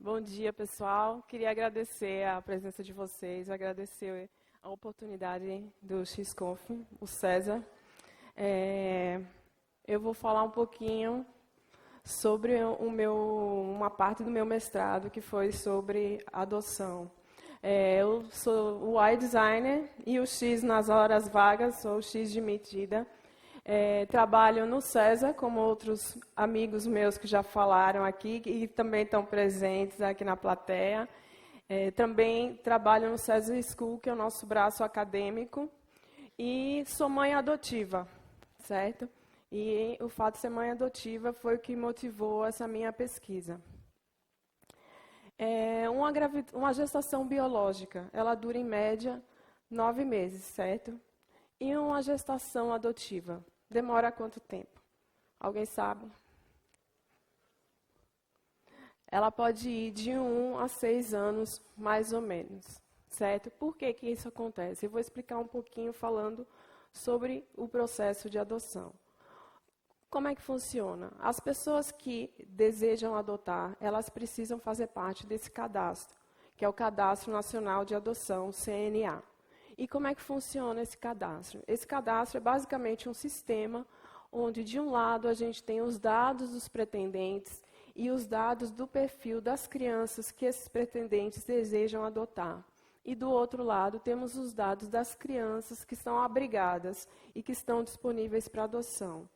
Bom dia, pessoal. Queria agradecer a presença de vocês, agradecer a oportunidade do Xconf, o César. Eu vou falar um pouquinho sobre uma parte do meu mestrado, que foi sobre adoção. Eu sou o Y designer e o X nas horas vagas, sou o X de medida. Trabalho no César, como outros amigos meus que já falaram aqui e também estão presentes aqui na plateia. Também trabalho no César School, que é o nosso braço acadêmico. E sou mãe adotiva, certo? E o fato de ser mãe adotiva foi o que motivou essa minha pesquisa. Uma gestação biológica, ela dura em média 9 meses, certo? E uma gestação adotiva, demora quanto tempo? Alguém sabe? Ela pode ir de 1 a 6 anos, mais ou menos, certo? Por que que isso acontece? Eu vou explicar um pouquinho falando sobre o processo de adoção. Como é que funciona? As pessoas que desejam adotar, elas precisam fazer parte desse cadastro, que é o Cadastro Nacional de Adoção, CNA. E como é que funciona esse cadastro? Esse cadastro é basicamente um sistema onde, de um lado, a gente tem os dados dos pretendentes e os dados do perfil das crianças que esses pretendentes desejam adotar. E, do outro lado, temos os dados das crianças que estão abrigadas e que estão disponíveis para adoção.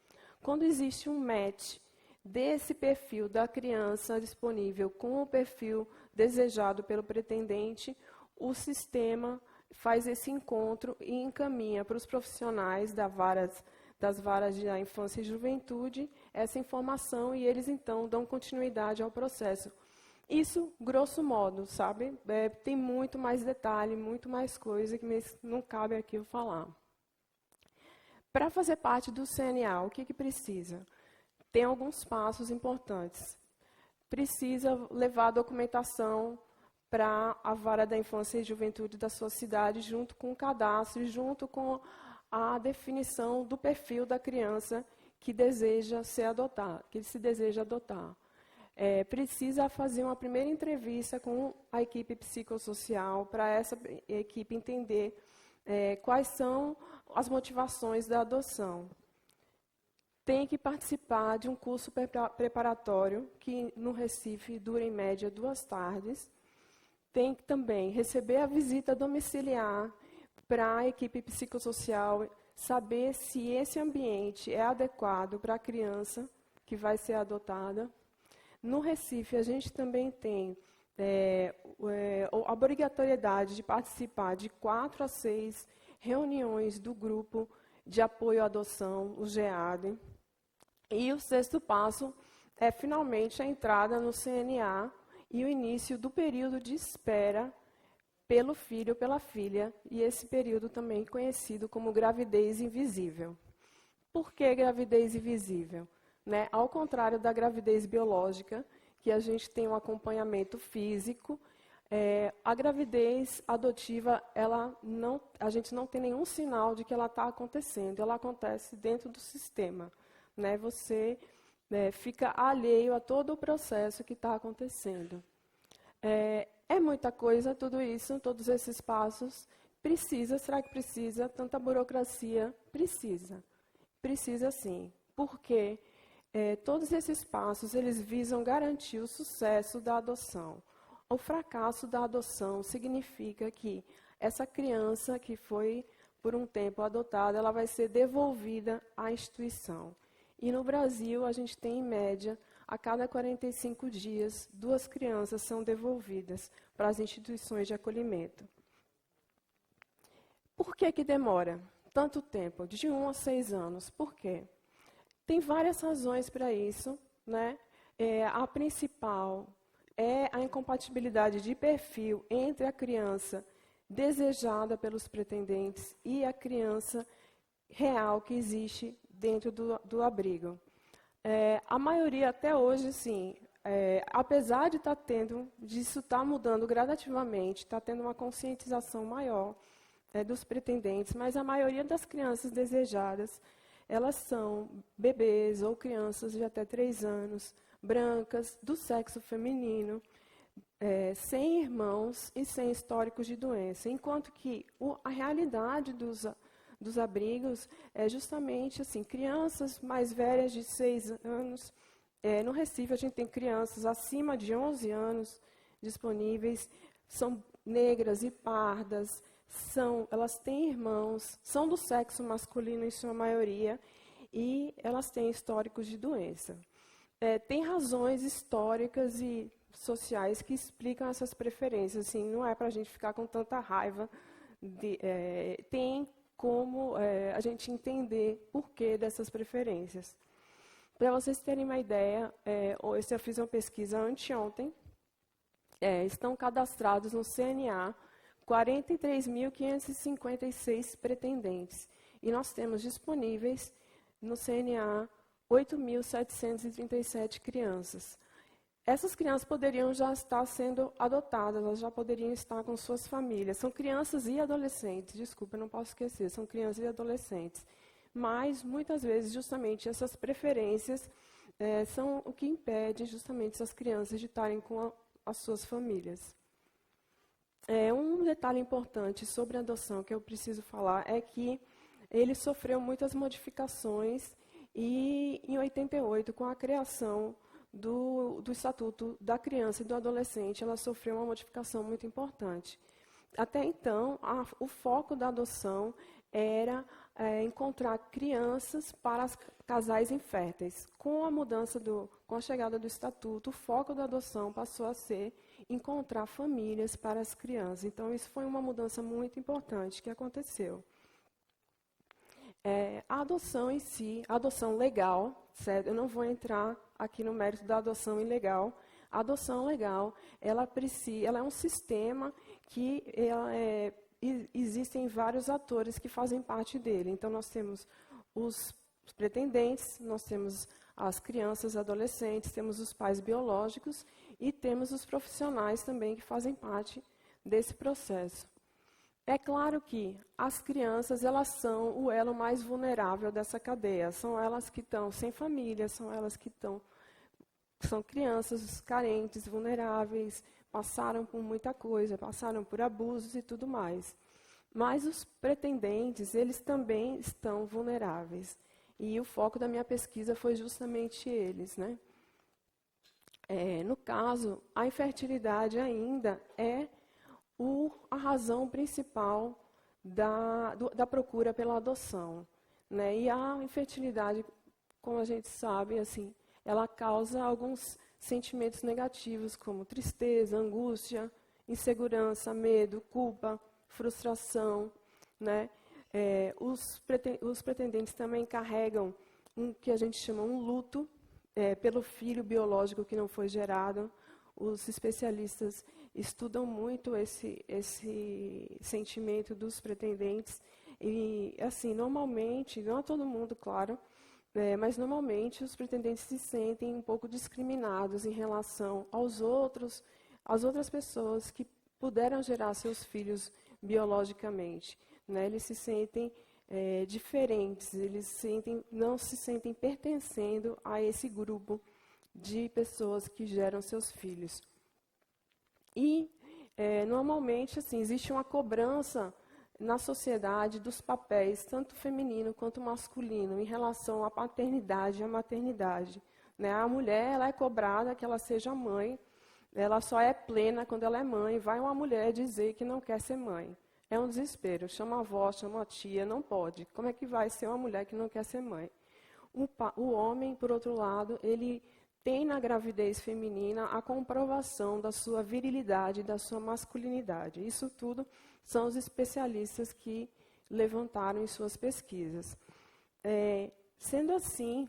Quando existe um match desse perfil da criança disponível com o perfil desejado pelo pretendente, o sistema faz esse encontro e encaminha para os profissionais das varas da infância e juventude essa informação e eles, então, dão continuidade ao processo. Isso, grosso modo, sabe? Tem muito mais detalhe, muito mais coisa que não cabe aqui eu falar. Para fazer parte do CNA, o que precisa? Tem alguns passos importantes. Precisa levar a documentação para a vara da infância e juventude da sua cidade, junto com o cadastro e junto com a definição do perfil da criança que deseja ser adotada, que se deseja adotar. Precisa fazer uma primeira entrevista com a equipe psicossocial para essa equipe entender quais são as motivações da adoção. Tem que participar de um curso preparatório, que no Recife dura em média 2 tardes. Tem que também receber a visita domiciliar para a equipe psicossocial saber se esse ambiente é adequado para a criança que vai ser adotada. No Recife, a gente também tem a obrigatoriedade de participar de 4 a 6 reuniões do grupo de apoio à adoção, o GEAD. E o 6º passo é, finalmente, a entrada no CNA e o início do período de espera pelo filho ou pela filha, e esse período também conhecido como gravidez invisível. Por que gravidez invisível? Ao contrário da gravidez biológica, que a gente tem um acompanhamento físico, a gravidez adotiva, a gente não tem nenhum sinal de que ela está acontecendo, ela acontece dentro do sistema. Você fica alheio a todo o processo que está acontecendo. É muita coisa, tudo isso, todos esses passos. Será que precisa? Tanta burocracia? Precisa. Precisa sim. Por quê? Todos esses passos, eles visam garantir o sucesso da adoção. O fracasso da adoção significa que essa criança que foi, por um tempo, adotada, ela vai ser devolvida à instituição. E no Brasil, a gente tem, em média, a cada 45 dias, 2 crianças são devolvidas para as instituições de acolhimento. Por que demora tanto tempo? De 1 a 6 anos. Por quê? Tem várias razões para isso. A principal é a incompatibilidade de perfil entre a criança desejada pelos pretendentes e a criança real que existe dentro do abrigo. A maioria, até hoje, sim, apesar de disso estar mudando gradativamente, está tendo uma conscientização maior dos pretendentes, mas a maioria das crianças desejadas, elas são bebês ou crianças de até 3 anos, brancas, do sexo feminino, sem irmãos e sem históricos de doença, enquanto que a realidade dos abrigos é justamente assim, crianças mais velhas de 6 anos. No Recife, a gente tem crianças acima de 11 anos disponíveis, são negras e pardas, elas têm irmãos, são do sexo masculino em sua maioria, e elas têm históricos de doença. Tem razões históricas e sociais que explicam essas preferências. Assim, não é para a gente ficar com tanta raiva. Tem como a gente entender por que dessas preferências. Para vocês terem uma ideia, eu fiz uma pesquisa anteontem. Estão cadastrados no CNA 43.556 pretendentes. E nós temos disponíveis no CNA 8.737 crianças. Essas crianças poderiam já estar sendo adotadas, elas já poderiam estar com suas famílias. São crianças e adolescentes, desculpa, não posso esquecer, são crianças e adolescentes. Mas, muitas vezes, justamente, essas preferências são o que impede, justamente, essas crianças de estarem com as suas famílias. Um detalhe importante sobre a adoção que eu preciso falar é que ele sofreu muitas modificações e, em 88, com a criação do Estatuto da Criança e do Adolescente, ela sofreu uma modificação muito importante. Até então, o foco da adoção era encontrar crianças para casais inférteis. Com a mudança, com a chegada do Estatuto, o foco da adoção passou a ser encontrar famílias para as crianças. Então, isso foi uma mudança muito importante que aconteceu. A adoção em si, a adoção legal, certo? Eu não vou entrar aqui no mérito da adoção ilegal. A adoção legal, ela é um sistema que existem vários atores que fazem parte dele. Então, nós temos os pretendentes, nós temos as crianças, adolescentes, temos os pais biológicos e temos os profissionais também que fazem parte desse processo. É claro que as crianças, elas são o elo mais vulnerável dessa cadeia. São elas que estão sem família, são elas que são crianças carentes, vulneráveis, passaram por muita coisa, passaram por abusos e tudo mais. Mas os pretendentes, eles também estão vulneráveis. E o foco da minha pesquisa foi justamente eles, né? No caso, a infertilidade ainda é a razão principal da procura pela adoção, né? E a infertilidade, como a gente sabe, assim, ela causa alguns sentimentos negativos, como tristeza, angústia, insegurança, medo, culpa, frustração, né? Os pretendentes também carregam que a gente chama um luto pelo filho biológico que não foi gerado. Os especialistas estudam muito esse sentimento dos pretendentes. E, assim, normalmente, não é todo mundo, claro, mas normalmente os pretendentes se sentem um pouco discriminados em relação às outras pessoas que puderam gerar seus filhos biologicamente, né? Eles se sentem diferentes, não se sentem pertencendo a esse grupo de pessoas que geram seus filhos. E, normalmente, assim, existe uma cobrança na sociedade dos papéis, tanto feminino quanto masculino, em relação à paternidade e à maternidade, né? A mulher, ela é cobrada que ela seja mãe, ela só é plena quando ela é mãe. Vai uma mulher dizer que não quer ser mãe. É um desespero. Chama a avó, chama a tia, não pode. Como é que vai ser uma mulher que não quer ser mãe? O homem, por outro lado, ele tem na gravidez feminina a comprovação da sua virilidade, da sua masculinidade. Isso tudo são os especialistas que levantaram em suas pesquisas. Sendo assim,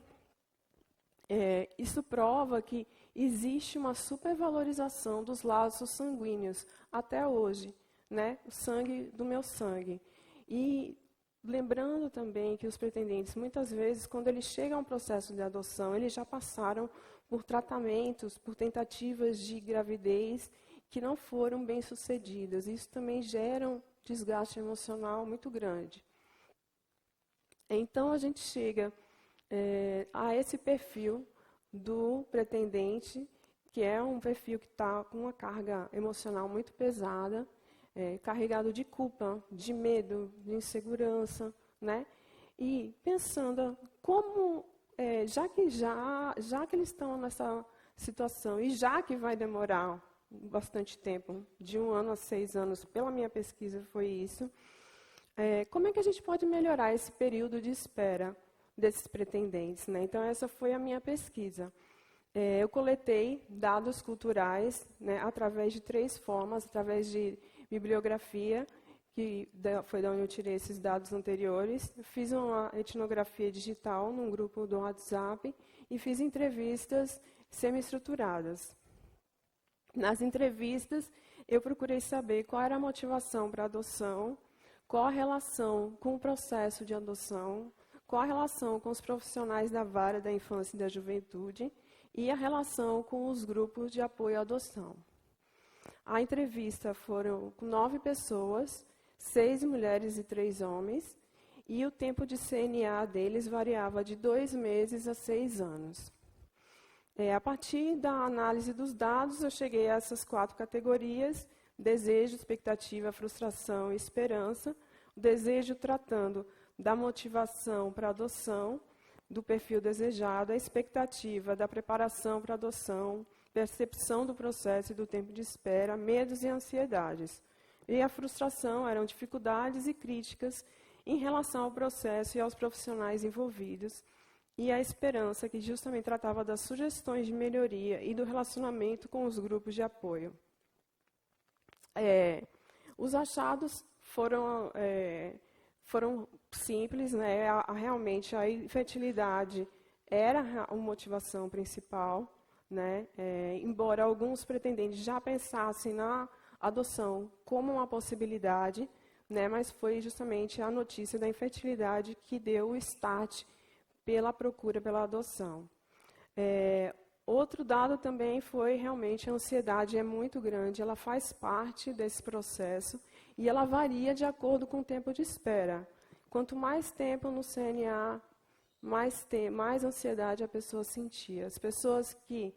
isso prova que existe uma supervalorização dos laços sanguíneos até hoje, né? O sangue do meu sangue. E lembrando também que os pretendentes, muitas vezes, quando eles chegam a um processo de adoção, eles já passaram por tratamentos, por tentativas de gravidez que não foram bem-sucedidas. Isso também gera um desgaste emocional muito grande. Então, a gente chega a esse perfil do pretendente que é um perfil que está com uma carga emocional muito pesada, carregado de culpa, de medo, de insegurança, né? E pensando como, já que eles estão nessa situação e já que vai demorar bastante tempo, de 1 ano a 6 anos, pela minha pesquisa foi isso, como é que a gente pode melhorar esse período de espera desses pretendentes, né? Então, essa foi a minha pesquisa. Eu coletei dados culturais, né, através de 3 formas, através de bibliografia, que foi da onde eu tirei esses dados anteriores, fiz uma etnografia digital num grupo do WhatsApp e fiz entrevistas semi-estruturadas. Nas entrevistas, eu procurei saber qual era a motivação para a adoção, qual a relação com o processo de adoção, qual a relação com os profissionais da vara da infância e da juventude e a relação com os grupos de apoio à adoção. A entrevista foram com 9 pessoas, 6 mulheres e 3 homens, e o tempo de CNA deles variava de 2 meses a 6 anos. A partir da análise dos dados, eu cheguei a essas 4 categorias: desejo, expectativa, frustração e esperança. O desejo tratando da motivação para a adoção, do perfil desejado, a expectativa da preparação para a adoção, percepção do processo e do tempo de espera, medos e ansiedades. E a frustração eram dificuldades e críticas em relação ao processo e aos profissionais envolvidos. E a esperança, que justamente tratava das sugestões de melhoria e do relacionamento com os grupos de apoio. Os achados foram simples, né? Realmente a infertilidade era a motivação principal, né? Embora alguns pretendentes já pensassem na adoção como uma possibilidade, né? Mas foi justamente a notícia da infertilidade que deu o start pela procura pela adoção. Outro dado também foi realmente a ansiedade é muito grande, ela faz parte desse processo e ela varia de acordo com o tempo de espera. Quanto mais tempo no CNA, mais ansiedade a pessoa sentia. As pessoas que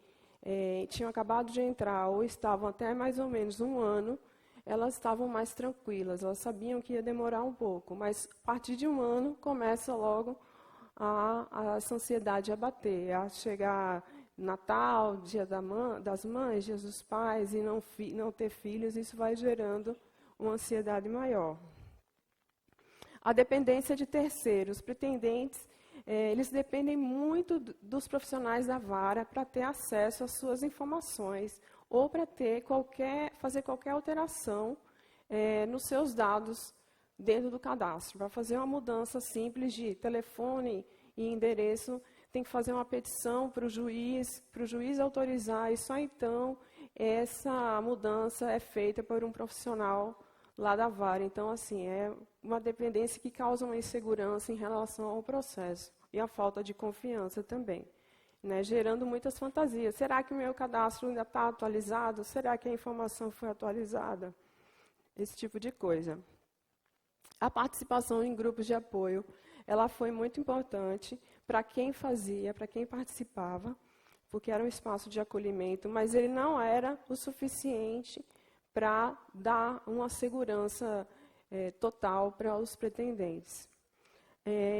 tinham acabado de entrar ou estavam até mais ou menos 1 ano, elas estavam mais tranquilas, elas sabiam que ia demorar um pouco, mas a partir de 1 ano começa logo essa ansiedade a bater, a chegar Natal, Dia das Mães, Dia dos Pais, e não ter filhos, isso vai gerando uma ansiedade maior. A dependência de terceiros. Pretendentes, eles dependem muito dos profissionais da vara para ter acesso às suas informações ou para fazer qualquer alteração nos seus dados dentro do cadastro. Para fazer uma mudança simples de telefone e endereço, tem que fazer uma petição para o juiz autorizar, e só então essa mudança é feita por um profissional lá da vara. Então, assim, é uma dependência que causa uma insegurança em relação ao processo e a falta de confiança também, né, gerando muitas fantasias. Será que o meu cadastro ainda está atualizado? Será que a informação foi atualizada? Esse tipo de coisa. A participação em grupos de apoio, ela foi muito importante para quem fazia, para quem participava, porque era um espaço de acolhimento, mas ele não era o suficiente para dar uma segurança total para os pretendentes.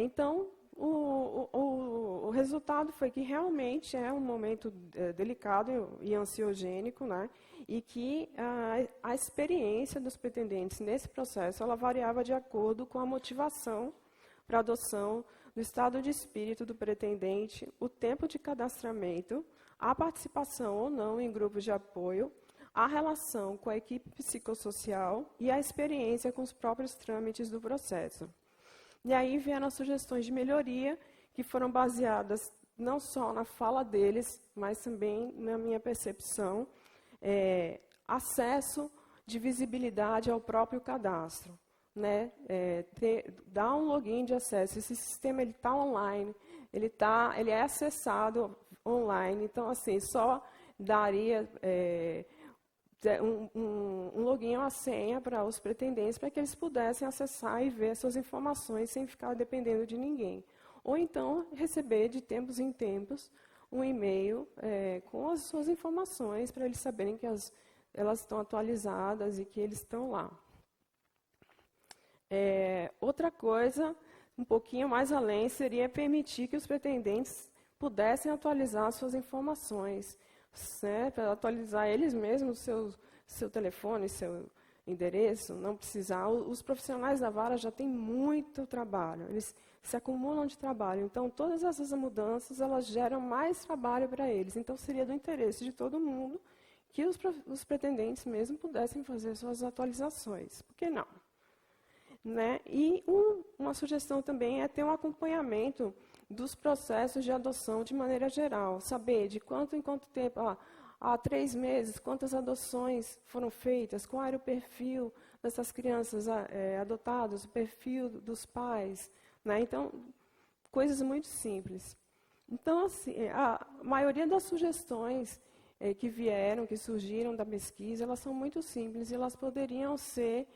Então, o resultado foi que realmente é um momento delicado e ansiogênico, né? E que a experiência dos pretendentes nesse processo ela variava de acordo com a motivação para a adoção, do estado de espírito do pretendente, o tempo de cadastramento, a participação ou não em grupos de apoio, a relação com a equipe psicossocial e a experiência com os próprios trâmites do processo. E aí vieram as sugestões de melhoria, que foram baseadas não só na fala deles, mas também na minha percepção, acesso de visibilidade ao próprio cadastro, né? Dar um login de acesso. Esse sistema está online, ele é acessado online, então assim, só daria um login ou uma senha para os pretendentes, para que eles pudessem acessar e ver suas informações sem ficar dependendo de ninguém. Ou então, receber de tempos em tempos um e-mail com as suas informações para eles saberem que elas estão atualizadas e que eles estão lá. Outra coisa, um pouquinho mais além, seria permitir que os pretendentes pudessem atualizar suas informações, né, para atualizar eles mesmos seu telefone, seu endereço, não precisar. Os profissionais da vara já têm muito trabalho, eles se acumulam de trabalho. Então, todas essas mudanças, elas geram mais trabalho para eles. Então, seria do interesse de todo mundo que os pretendentes mesmo pudessem fazer suas atualizações. Por que não? Né? E uma sugestão também é ter um acompanhamento dos processos de adoção de maneira geral. Saber de quanto em quanto tempo, há 3 meses, quantas adoções foram feitas, qual era o perfil dessas crianças adotadas, o perfil dos pais. Né? Então, coisas muito simples. Então, assim, a maioria das sugestões que surgiram da pesquisa, elas são muito simples e elas poderiam ser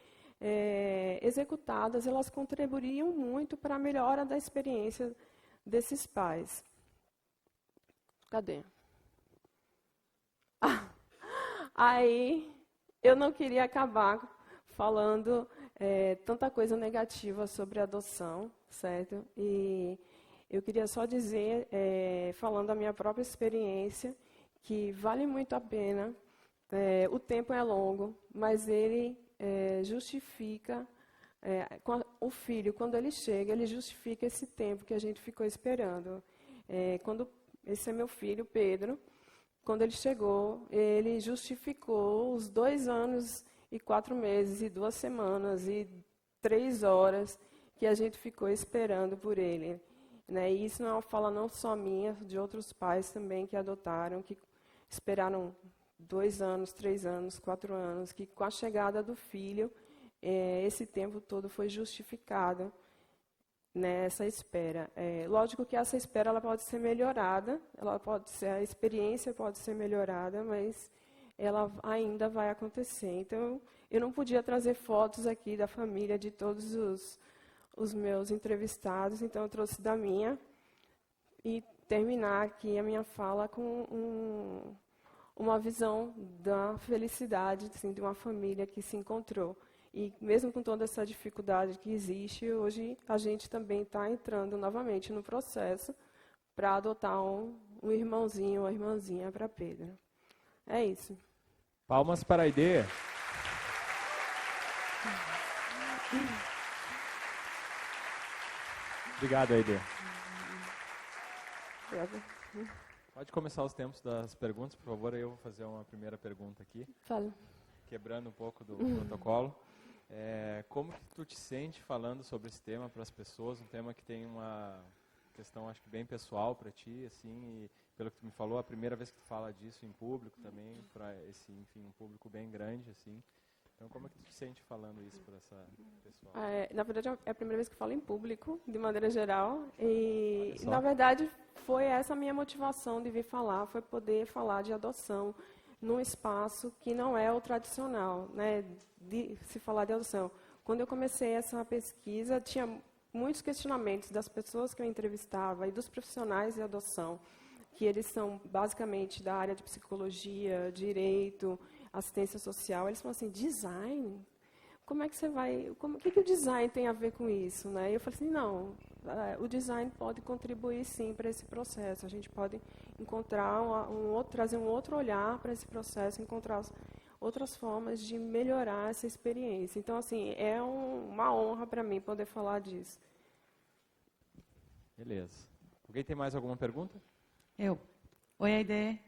executadas, elas contribuiriam muito para a melhora da experiência desses pais. Cadê? Aí, eu não queria acabar falando tanta coisa negativa sobre adoção, certo? E eu queria só dizer, falando da minha própria experiência, que vale muito a pena. O tempo é longo, mas ele justifica, o filho, quando ele chega, ele justifica esse tempo que a gente ficou esperando. Esse é meu filho, Pedro. Quando ele chegou, ele justificou os 2 anos e 4 meses, e 2 semanas, e 3 horas que a gente ficou esperando por ele. Né? E isso não é uma fala não só minha, de outros pais também que adotaram, que esperaram 2 anos, 3 anos, 4 anos, que com a chegada do filho, esse tempo todo foi justificado nessa espera. Lógico que essa espera ela pode ser melhorada, a experiência pode ser melhorada, mas ela ainda vai acontecer. Então, eu não podia trazer fotos aqui da família de todos os meus entrevistados, então eu trouxe da minha e terminar aqui a minha fala com uma visão da felicidade, assim, de uma família que se encontrou. E mesmo com toda essa dificuldade que existe, hoje a gente também está entrando novamente no processo para adotar um irmãozinho ou irmãzinha para Pedro. É isso. Palmas para a Aide. Obrigado, Aide. Pode começar os tempos das perguntas, por favor. Eu vou fazer uma primeira pergunta aqui. Fala. Quebrando um pouco do protocolo. Como que tu te sente falando sobre esse tema para as pessoas? Um tema que tem uma questão, acho que bem pessoal para ti, assim, e pelo que tu me falou, a primeira vez que tu fala disso em público também, para esse, enfim, um público bem grande, assim. Então, como é que tu te sente falando isso para essa pessoa? Na verdade, é a primeira vez que falo em público, de maneira geral. E, na verdade, foi essa a minha motivação de vir falar, foi poder falar de adoção num espaço que não é o tradicional, né, de se falar de adoção. Quando eu comecei essa pesquisa, tinha muitos questionamentos das pessoas que eu entrevistava e dos profissionais de adoção, que eles são basicamente da área de psicologia, direito, assistência social. Eles falam assim, design? Como é que você vai... O que o design tem a ver com isso? Né? E eu falei assim, não, o design pode contribuir sim para esse processo. A gente pode encontrar trazer um outro olhar para esse processo, encontrar outras formas de melhorar essa experiência. Então, assim, é uma honra para mim poder falar disso. Beleza. Alguém tem mais alguma pergunta? Eu. Oi, Aide.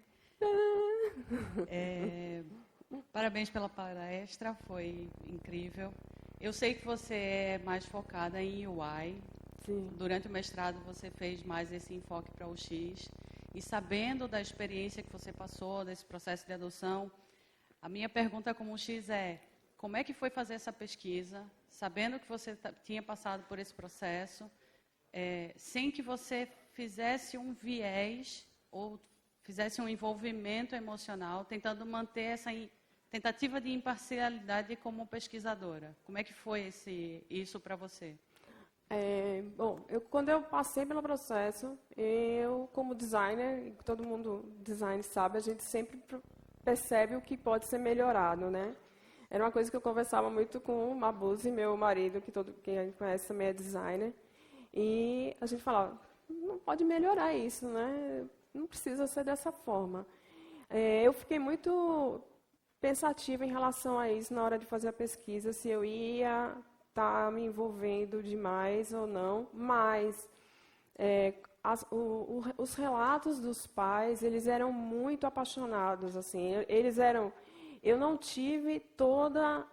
Parabéns pela palestra, foi incrível. Eu sei que você é mais focada em UI. Sim. Durante o mestrado você fez mais esse enfoque para o UX. E sabendo da experiência que você passou, desse processo de adoção, a minha pergunta como UX é, como é que foi fazer essa pesquisa, sabendo que você tinha passado por esse processo, sem que você fizesse um viés ou fizesse um envolvimento emocional, tentando manter essa tentativa de imparcialidade como pesquisadora. Como é que foi isso para você? Bom, quando eu passei pelo processo, eu, como designer, todo mundo design sabe, a gente sempre percebe o que pode ser melhorado, né? Era uma coisa que eu conversava muito com o Mabuse, meu marido, quem a gente conhece também é designer, e a gente falava, não pode melhorar isso, né? Não precisa ser dessa forma. Eu fiquei muito pensativa em relação a isso na hora de fazer a pesquisa, se eu ia estar me envolvendo demais ou não, mas os relatos dos pais, eles eram muito apaixonados, assim, eu não tive toda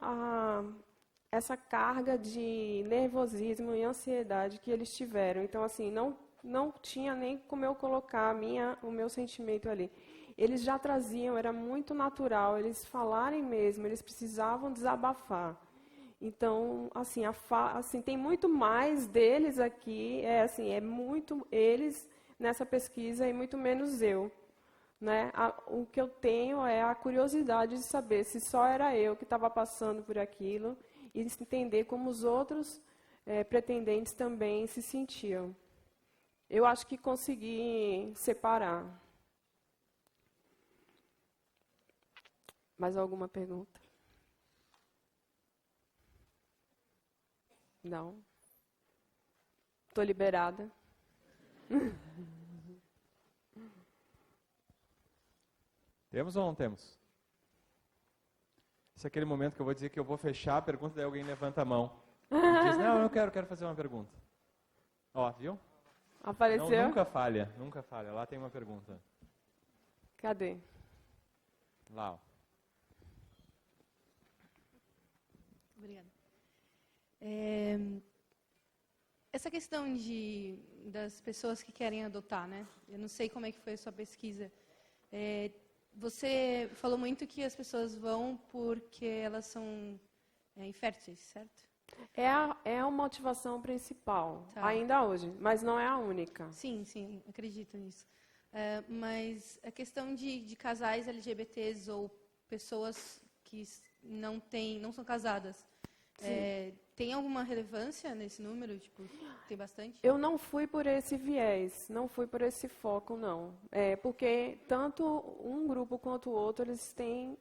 essa carga de nervosismo e ansiedade que eles tiveram, então, assim, não tinha nem como eu colocar o meu sentimento ali. Eles já traziam, era muito natural, eles falarem mesmo, eles precisavam desabafar. Então, assim, tem muito mais deles aqui, é muito eles nessa pesquisa e muito menos eu. Né? O que eu tenho é a curiosidade de saber se só era eu que estava passando por aquilo e entender como os outros pretendentes também se sentiam. Eu acho que consegui separar. Mais alguma pergunta? Não. Estou liberada. Temos ou não temos? Esse é aquele momento que eu vou dizer que eu vou fechar a pergunta, daí alguém levanta a mão. E diz, não, eu quero fazer uma pergunta. Ó, viu? Apareceu? Não, nunca falha. Lá tem uma pergunta. Cadê? Lá, ó. Obrigada. Essa questão das pessoas que querem adotar, né? Eu não sei como é que foi a sua pesquisa. Você falou muito que as pessoas vão porque elas são inférteis, certo? É a motivação principal, Tá. ainda hoje, mas não é a única. Sim, acredito nisso. Mas a questão de casais LGBTs ou pessoas que não são casadas, tem alguma relevância nesse número? Tipo, tem bastante? Eu não fui por esse viés, não fui por esse foco, não. Porque tanto um grupo quanto o outro, eles têm,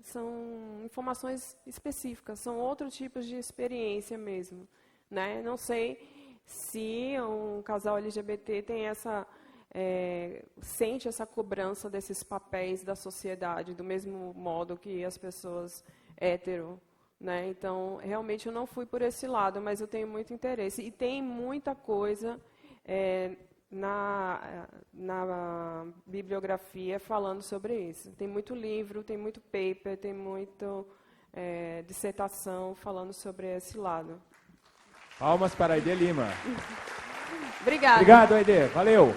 são informações específicas, são outros tipos de experiência mesmo. Né? Não sei se um casal LGBT tem sente essa cobrança desses papéis da sociedade, do mesmo modo que as pessoas hétero. Né? Então, realmente eu não fui por esse lado, mas eu tenho muito interesse. E tem muita coisa na bibliografia falando sobre isso. Tem muito livro, tem muito paper, tem muita dissertação falando sobre esse lado. Palmas para a Aide Lima. Obrigada. Obrigado, Aide. Valeu.